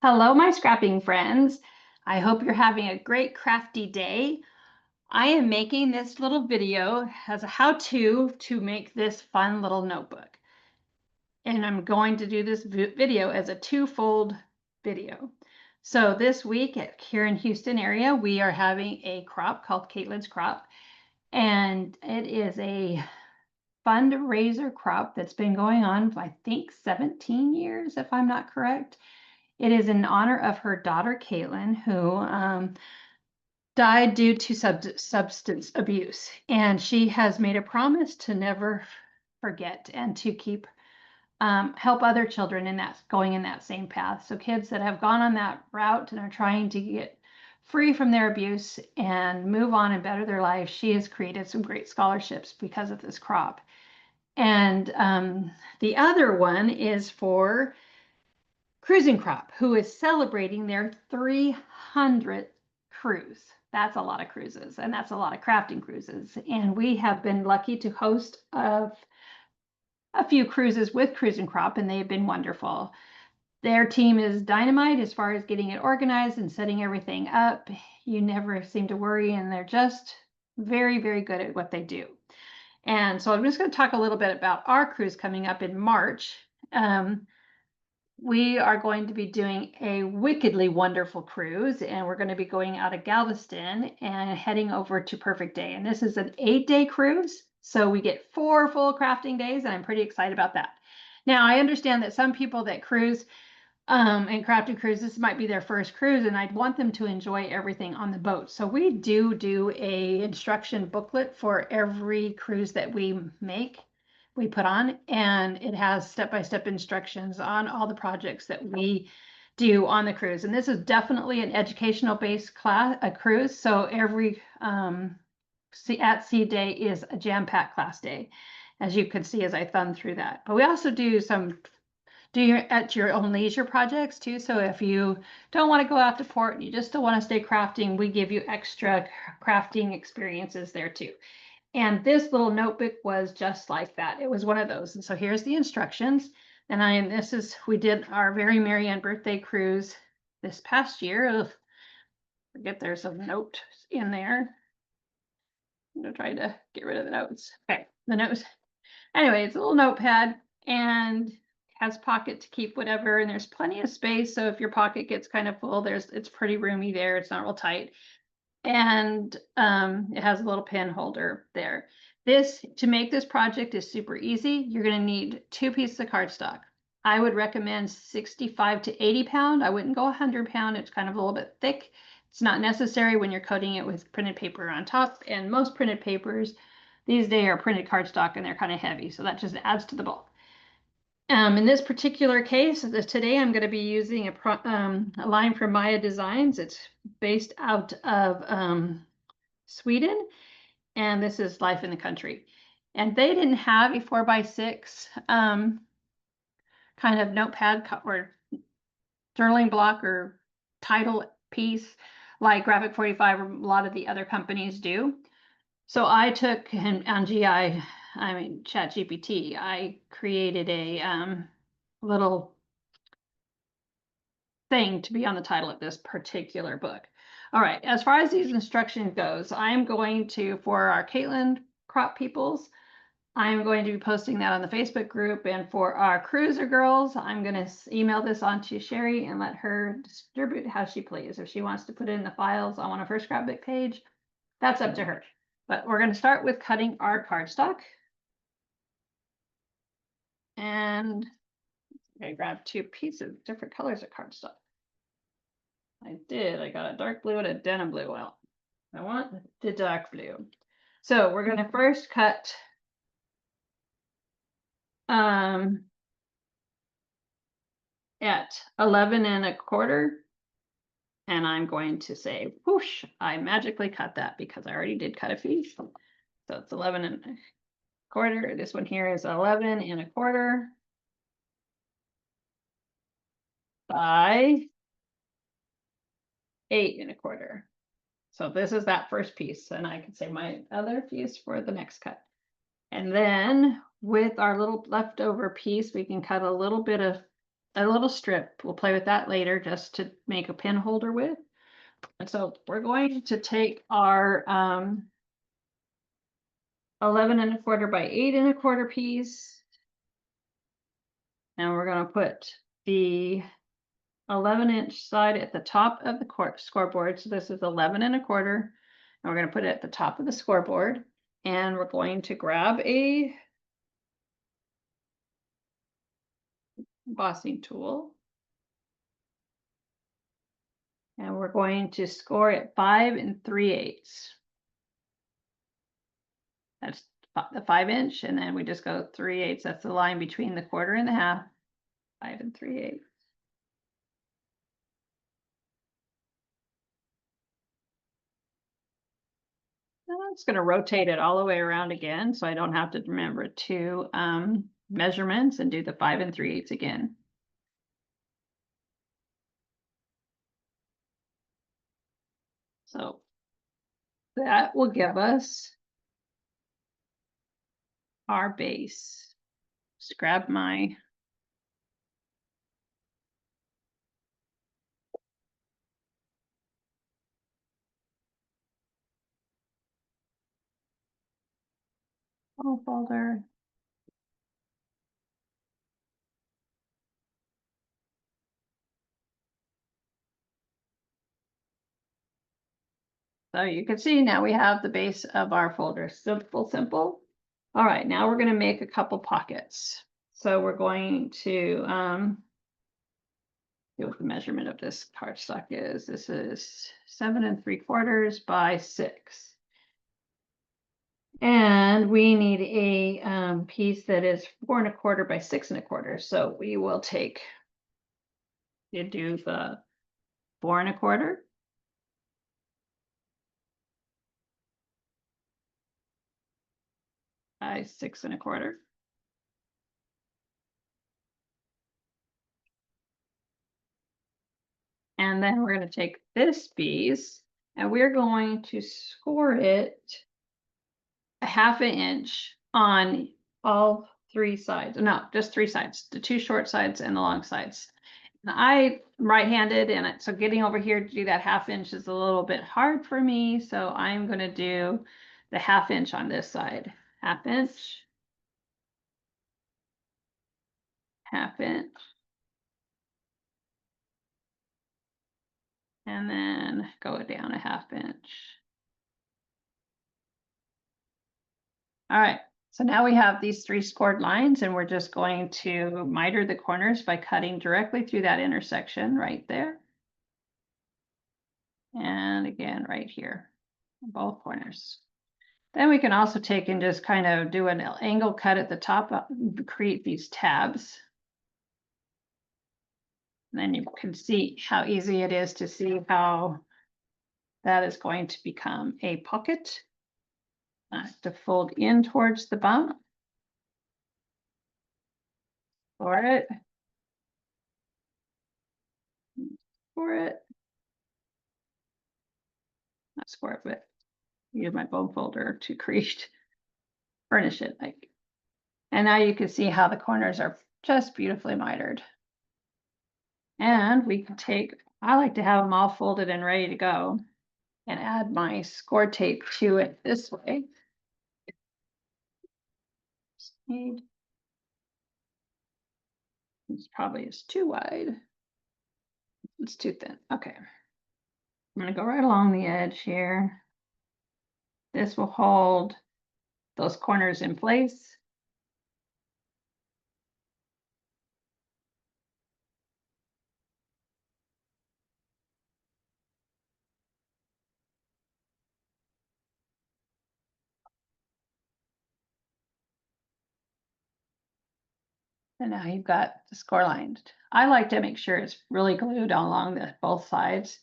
Hello, my scrapping friends. I hope you're having a great crafty day. I am making this little video as a how-to to make this fun little notebook. And I'm going to do this video as a twofold video. So this week here in Houston area, we are having a crop called Caitlin's Crop. And it is a fundraiser crop that's been going on, I think, 17 years, if I'm not correct. It is in honor of her daughter, Caitlin, who died due to substance abuse. And she has made a promise to never forget and to keep help other children in that going in that same path. So kids that have gone on that route and are trying to get free from their abuse and move on and better their life, she has created some great scholarships because of this crop. And the other one is for Cruising Crop, who is celebrating their 300th cruise. That's a lot of cruises, and that's a lot of crafting cruises. And we have been lucky to host a few cruises with Cruising Crop, and they've been wonderful. Their team is dynamite as far as getting it organized and setting everything up. You never seem to worry, and they're just very, very good at what they do. And so I'm just going to talk a little bit about our cruise coming up in March. We are going to be doing a wickedly wonderful cruise, and we're going to be going out of Galveston and heading over to Perfect Day. And this is an 8-day cruise, so we get 4 full crafting days, and I'm pretty excited about that. Now, I understand that some people that cruise and crafting cruise, this might be their first cruise, and I'd want them to enjoy everything on the boat. So we do a instruction booklet for every cruise that we put on, and it has step-by-step instructions on all the projects that we do on the cruise. And this is definitely an educational based cruise. So every at sea day is a jam-packed class day, as you can see as I thumb through that. But we also do at your own leisure projects too. So if you don't want to go out to port and you just still want to stay crafting, we give you extra crafting experiences there too. And this little notebook was just like that. It was one of those. And so here's the instructions. And we did our very Mary Ann birthday cruise this past year. Ugh, forget there's a note in there. I'm gonna try to get rid of the notes. Okay, the notes. Anyway, it's a little notepad and has pocket to keep whatever, and there's plenty of space. So if your pocket gets kind of full, it's pretty roomy there. It's not real tight. And it has a little pen holder there. To make this project is super easy. You're going to need 2 pieces of cardstock. I would recommend 65 to 80 pound. I wouldn't go 100 pound. It's kind of a little bit thick. It's not necessary when you're coating it with printed paper on top. And most printed papers these days are printed cardstock, and they're kind of heavy. So that just adds to the bulk. In this particular case, today I'm going to be using a line from Maya Designs. It's based out of Sweden, and this is Life in the Country. And they didn't have a 4x6 kind of notepad or journaling block or title piece like Graphic 45 or a lot of the other companies do. So I took on ChatGPT, I created a little thing to be on the title of this particular book. All right, as far as these instructions goes, I'm going to, for our Caitlin Crop Peoples, I'm going to be posting that on the Facebook group. And for our Cruiser Girls, I'm going to email this on to Sherry and let her distribute how she please. If she wants to put it in the files on one of her scrapbook page, that's up to her. But we're going to start with cutting our cardstock. And I grabbed 2 pieces, different colors of cardstock. I got a dark blue and a denim blue. Well, I want the dark blue. So we're going to first cut at 11 1/4. And I'm going to say, whoosh, I magically cut that because I already did cut a piece. So it's 11 1/4. This one here is 11 1/4 by 8 1/4. So this is that first piece, and I can say my other piece for the next cut. And then with our little leftover piece, we can cut a little bit of a little strip. We'll play with that later just to make a pin holder with. And so we're going to take our 11¼ by 8¼ piece. And we're going to put the 11-inch side at the top of the scoreboard. So this is 11¼ and we're going to put it at the top of the scoreboard, and we're going to grab a embossing tool, and we're going to score at 5 3/8. That's the 5-inch, and then we just go 3/8. That's the line between the 1/4 and the 1/2. 5 3/8. I'm just going to rotate it all the way around again, so I don't have to remember two measurements, and do the 5 3/8 again. So that will give us our base. Just grab my folder. So you can see now we have the base of our folder. Simple, simple. All right, now we're going to make a couple pockets. So we're going to see what the measurement of this cardstock is. This is 7 3/4 by 6. And we need a piece that is 4 1/4 by 6 1/4. So we will take, you do the 4 1/4. By 6 1/4. And then we're going to take this piece and we're going to score it a 1/2 inch on all 3 sides. No, just 3 sides, the 2 short sides and the long sides. And I'm right-handed, and so getting over here to do that 1/2 inch is a little bit hard for me. So I'm going to do the 1/2 inch on this side. 1/2 inch. 1/2 inch. And then go down a 1/2 inch. All right, so now we have these 3 scored lines, and we're just going to miter the corners by cutting directly through that intersection right there. And again, right here, both corners. Then we can also take and just kind of do an angle cut at the top, create these tabs. And then you can see how easy it is to see how that is going to become a pocket to fold in towards the bump. For it. For it. Not score it, but use my bone folder to create, furnish it like. And now you can see how the corners are just beautifully mitered. And we can take, I like to have them all folded and ready to go, and add my score tape to it this way. This probably is too wide. It's too thin. Okay. I'm going to go right along the edge here. This will hold those corners in place. And now you've got the score line. I like to make sure it's really glued along both sides.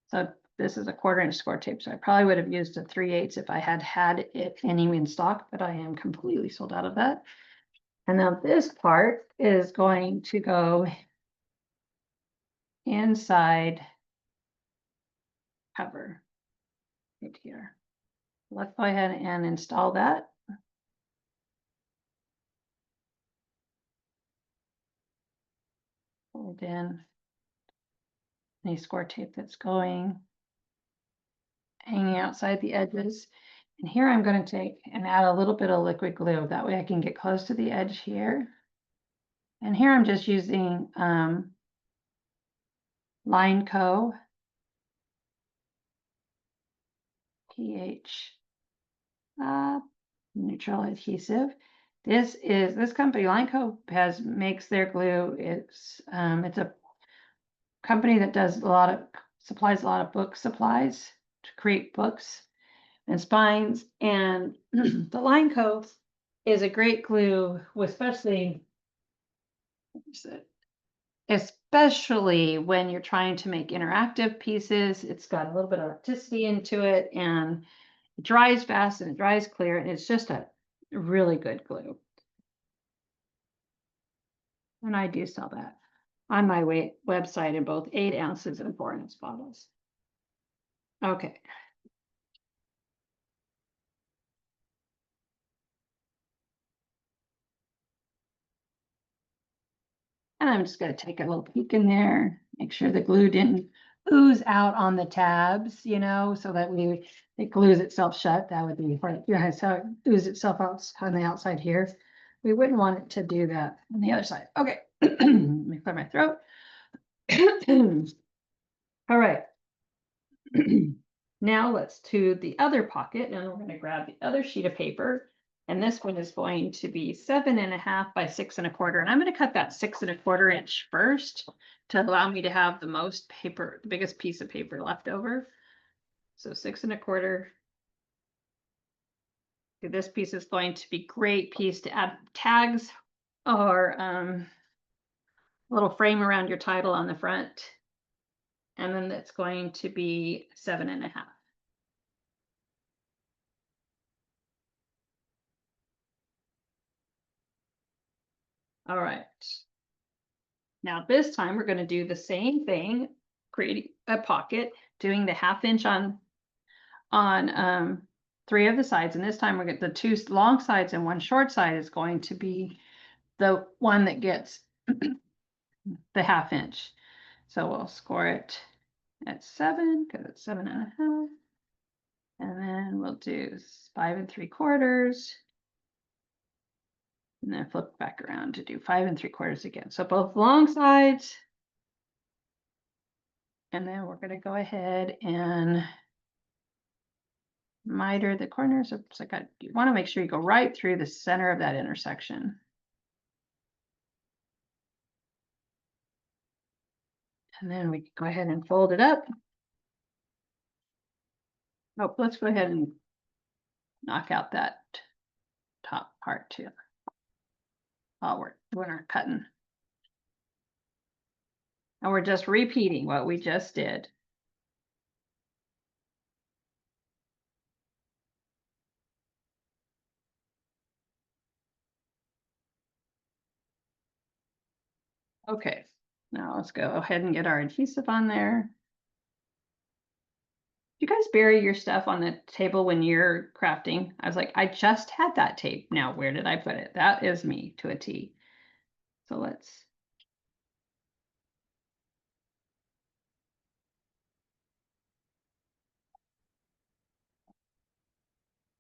So this is a 1/4 inch score tape. So I probably would have used a 3/8 if I had it any in stock, but I am completely sold out of that. And now this part is going to go inside cover right here. Let's go ahead and install that. hold in any score tape that's hanging outside the edges. And here I'm going to take and add a little bit of liquid glue. That way I can get close to the edge here. And here I'm just using Line-Co pH neutral adhesive. This company, Line-Co, makes their glue. It's a company that supplies a lot of book supplies to create books and spines. And the Line-Co is a great glue, especially when you're trying to make interactive pieces. It's got a little bit of elasticity into it, and it dries fast and it dries clear, and it's just a really good glue. And I do sell that on my website in both 8 ounces and 4 ounce bottles. Okay. And I'm just going to take a little peek in there, make sure the glue didn't ooze out on the tabs, so that it glues itself shut. That would be right. Yeah, so it oozes itself out on the outside here. We wouldn't want it to do that on the other side. Okay, let me clear my throat. All right. Now let's do the other pocket, and we're going to grab the other sheet of paper. And this one is going to be 7.5 by 6 1/4. And I'm going to cut that 6 1/4 inch first to allow me to have the most paper, the biggest piece of paper left over. So 6 1/4. This piece is going to be a great piece to add tags or a little frame around your title on the front. And then that's going to be 7.5. All right. Now this time we're going to do the same thing, creating a pocket, doing the 1/2 inch on 3 of the sides. And this time we're going to the 2 long sides and 1 short side is going to be the one that gets the 1/2 inch. So we'll score it at 7 because it's 7.5. And then we'll do 5 3/4. And then flip back around to do 5 3/4 again. So both long sides. And then we're going to go ahead and miter the corners. So you want to make sure you go right through the center of that intersection. And then we can go ahead and fold it up. Oh, let's go ahead and knock out that top part too. Oh, we're cutting. And we're just repeating what we just did. Okay, now let's go ahead and get our adhesive on there. You guys bury your stuff on the table when you're crafting? I was like, I just had that tape. Now, where did I put it? That is me to a T. So let's.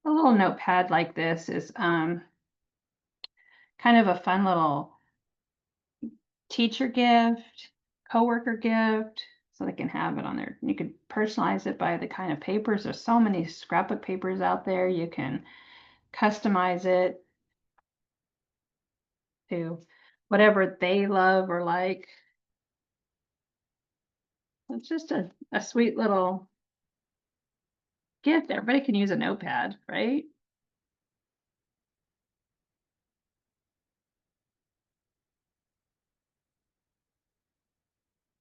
A little notepad like this is kind of a fun little teacher gift, coworker gift, so they can have it on there. You could personalize it by the kind of papers. There's so many scrapbook papers out there. You can customize it to whatever they love or like. It's just a sweet little gift. Everybody can use a notepad, right?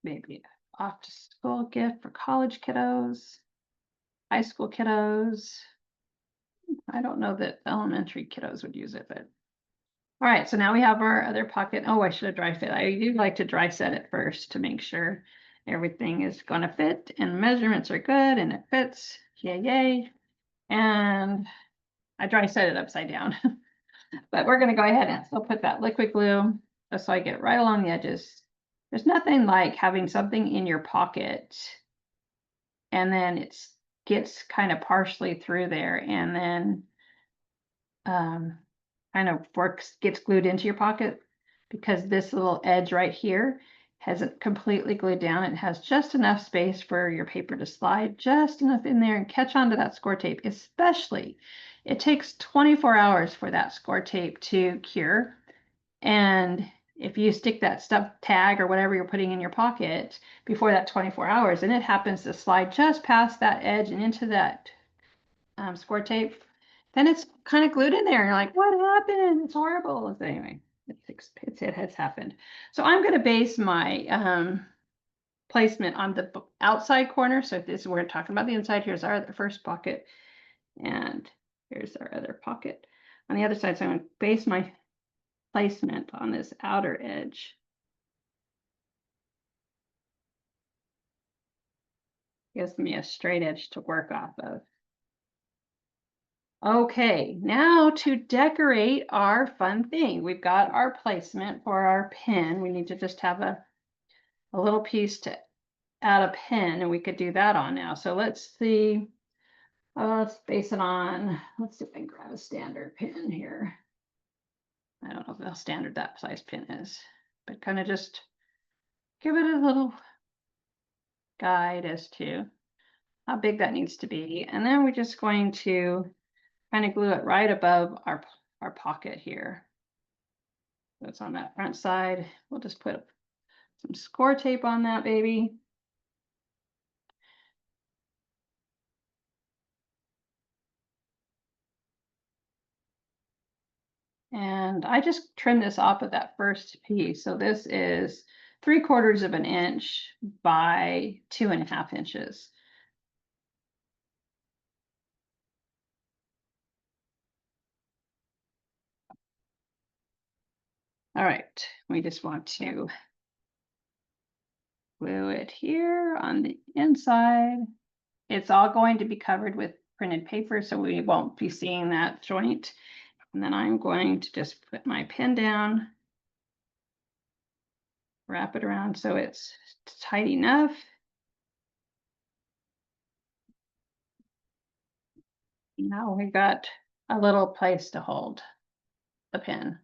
Maybe off to school gift for college kiddos, high school kiddos. I don't know that elementary kiddos would use it, but all right, so now we have our other pocket. Oh, I should have dry fit. I do like to dry set it first to make sure everything is going to fit and measurements are good and it fits. Yay, yay. And I dry set it upside down. But we're going to go ahead and still put that liquid glue just so I get right along the edges. There's nothing like having something in your pocket and then it gets kind of partially through there and then kind of gets glued into your pocket because this little edge right here hasn't completely glued down. It has just enough space for your paper to slide just enough in there and catch onto that score tape, especially it takes 24 hours for that score tape to cure. And if you stick that stuff tag or whatever you're putting in your pocket before that 24 hours and it happens to slide just past that edge and into that score tape, then it's kind of glued in there. And you're like, what happened? It's horrible. So anyway, it has happened. So I'm going to base my placement on the outside corner. So if this we're talking about the inside, here's our first pocket, and here's our other pocket on the other side. So I'm going to base my placement on this outer edge. Gives me a straight edge to work off of. Okay, now to decorate our fun thing. We've got our placement for our pin. We need to just have a little piece to add a pin, and we could do that on now. So let's see. Let's base it on, let's see if I can grab a standard pin here. I don't know how standard that size pin is, but kind of just give it a little guide as to how big that needs to be. And then we're just going to kind of glue it right above our pocket here. That's on that front side. We'll just put some score tape on that baby. And I just trimmed this off of that first piece. So this is 3/4 of an inch by 2.5 inches. All right, we just want to glue it here on the inside. It's all going to be covered with printed paper, so we won't be seeing that joint. And then I'm going to just put my pin down, wrap it around so it's tight enough. Now we've got a little place to hold the pin.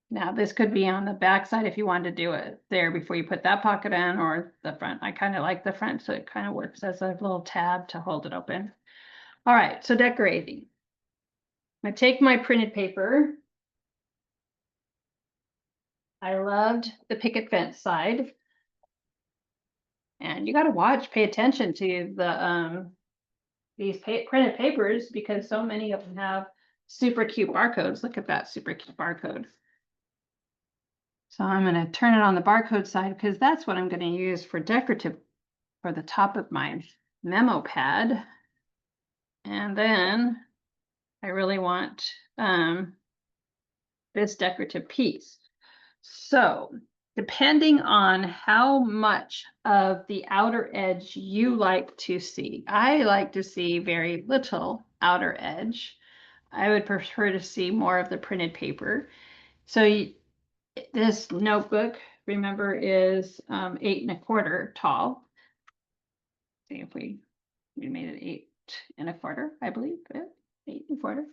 Now this could be on the back side if you wanted to do it there before you put that pocket in, or the front. I kind of like the front, so it kind of works as a little tab to hold it open. All right, so decorating. I take my printed paper. I loved the picket fence side. And you got to watch, pay attention to the these printed papers because so many of them have super cute barcodes. Look at that super cute barcode. So I'm going to turn it on the barcode side because that's what I'm going to use for decorative for the top of my memo pad. And then I really want this decorative piece. So depending on how much of the outer edge you like to see, I like to see very little outer edge. I would prefer to see more of the printed paper. So this notebook, remember, is 8 1/4 tall. See if we made it 8 1/4, I believe. 8 1/4.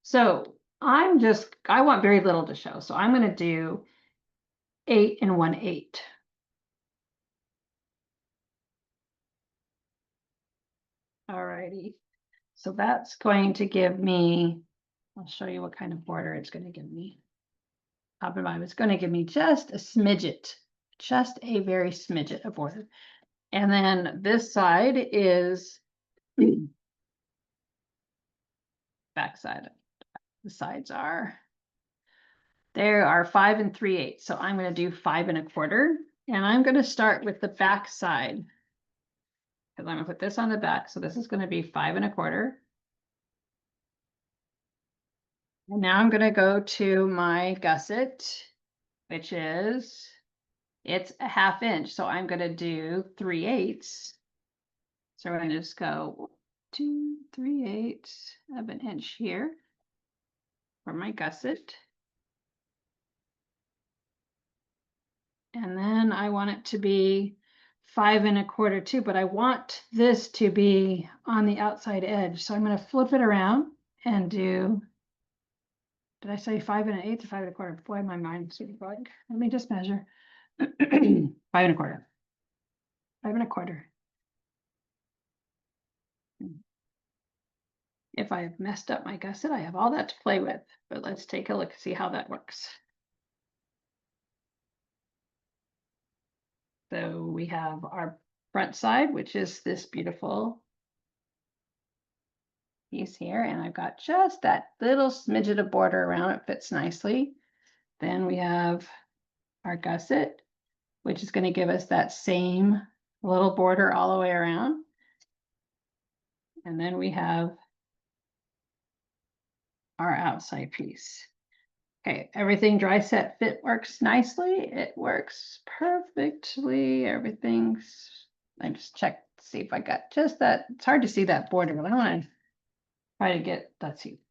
So I want very little to show. So I'm going to do 8 1/8. All righty. So that's going to give me, I'll show you what kind of border it's going to give me. Top and bottom, it's going to give me just a smidget, just a very smidget of border. And then this side is back side. The sides are, there are 5 3/8. So I'm going to do 5 1/4. And I'm going to start with the back side because I'm going to put this on the back. So this is going to be 5 1/4. And now I'm going to go to my gusset, which is, it's a 1/2 inch. So I'm going to do 3/8. So we're going to just go 2 3/8 of an inch here for my gusset. And then I want it to be 5 1/4 too, but I want this to be on the outside edge. So I'm going to flip it around and do, did I say 5 1/8 or 5 1/4? Boy, my mind's sort of going. Let me just measure. 5 1/4. 5 1/4. If I have messed up my gusset, I have all that to play with, but let's take a look and see how that works. So we have our front side, which is this beautiful piece here, and I've got just that little smidget of border around it, fits nicely. Then we have our gusset, which is going to give us that same little border all the way around. And then we have our outside piece. Okay, everything dry set fit works nicely. It works perfectly. Everything's, I just checked to see if I got just that. It's hard to see that border, but I want to try to get, let's see.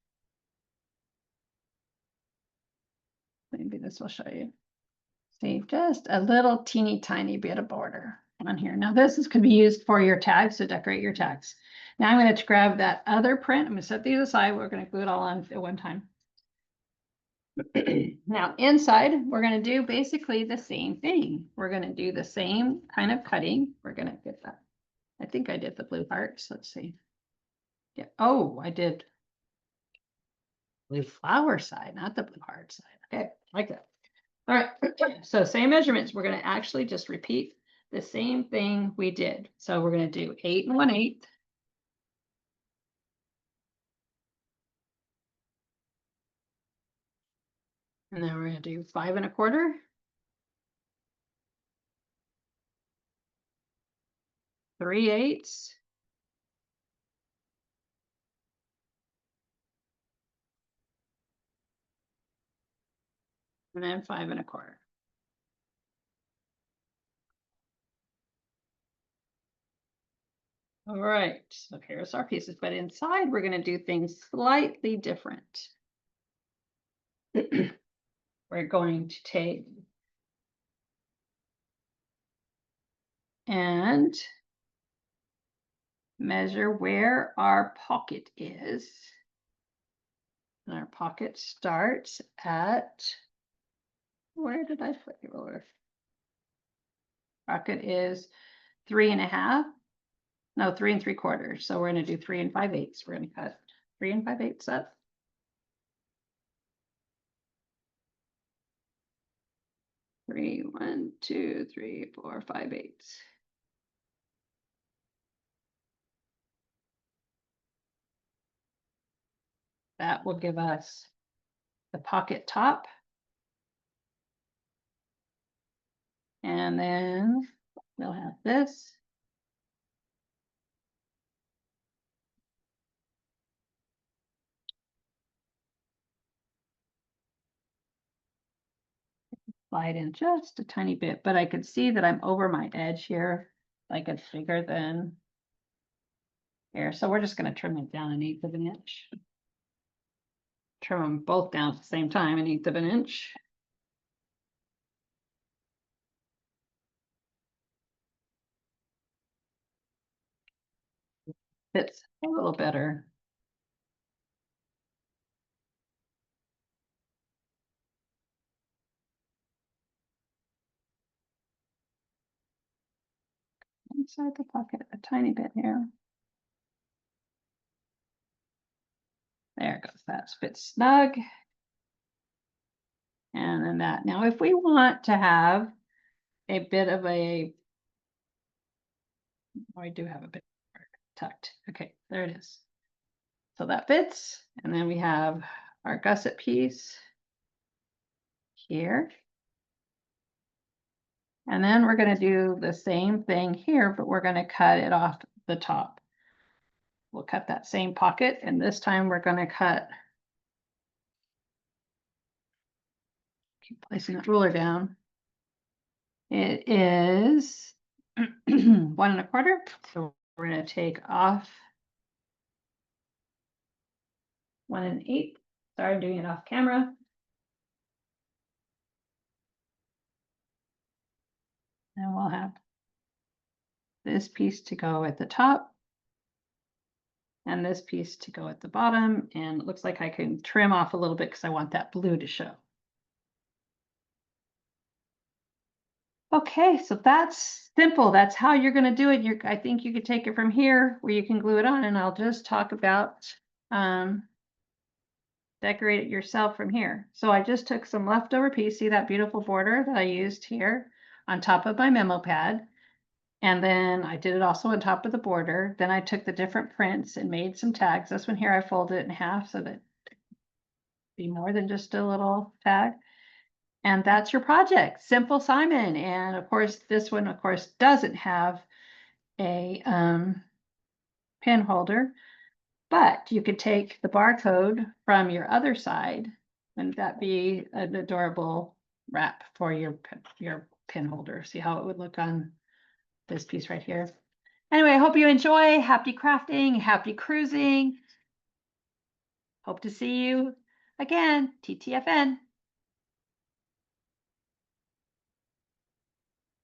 Maybe this will show you. See, just a little teeny tiny bit of border on here. Now this is could be used for your tags to decorate your tags. Now I'm going to grab that other print. I'm going to set these aside. We're going to glue it all on at one time. Now inside, we're going to do basically the same thing. We're going to do the same kind of cutting. We're going to get that. I think I did the blue hearts. Let's see. Yeah. Oh, I did blue flower side, not the blue heart side. Okay, like that. All right. So same measurements. We're going to actually just repeat the same thing we did. So we're going to do 8 1/8. And then we're going to do 5 1/4. 3/8. And then 5 1/4. All right, so here's our pieces, but inside we're going to do things slightly different. We're going to take and measure where our pocket is. And our pocket starts at, where did I put your ruler? Pocket is 3 1/2. No, 3 3/4. So we're going to do 3 5/8. We're going to cut 3 5/8 up. 3, 1, 2, 3, 4, 5/8. That will give us the pocket top. And then we'll have this. Slide in just a tiny bit, but I could see that I'm over my edge here, like it's bigger than here. So we're just going to trim it down 1/8 of an inch. Trim them both down at the same time, 1/8 of an inch. Fits a little better. Inside the pocket a tiny bit here. There goes, that fits snug. And then that. Now, if we want to have a bit of a, oh, I do have a bit tucked. Okay, there it is. So that fits. And then we have our gusset piece here. And then we're going to do the same thing here, but we're going to cut it off the top. We'll cut that same pocket, and this time we're going to cut, keep placing the ruler down. It is 1 1/4. So we're going to take off 1 1/8. Sorry, I'm doing it off camera. And we'll have this piece to go at the top and this piece to go at the bottom. And it looks like I can trim off a little bit because I want that blue to show. Okay, so that's simple. That's how you're going to do it. I think you could take it from here where you can glue it on, and I'll just talk about decorate it yourself from here. So I just took some leftover piece. See that beautiful border that I used here on top of my memo pad? And then I did it also on top of the border. Then I took the different prints and made some tags. This one here, I folded it in half so that it'd be more than just a little tag. And that's your project, Simple Simon. And of course, this one, of course, doesn't have a pin holder, but you could take the barcode from your other side. Wouldn't that be an adorable wrap for your pin holder? See how it would look on this piece right here. Anyway, I hope you enjoy. Happy crafting, happy cruising. Hope to see you again. TTFN.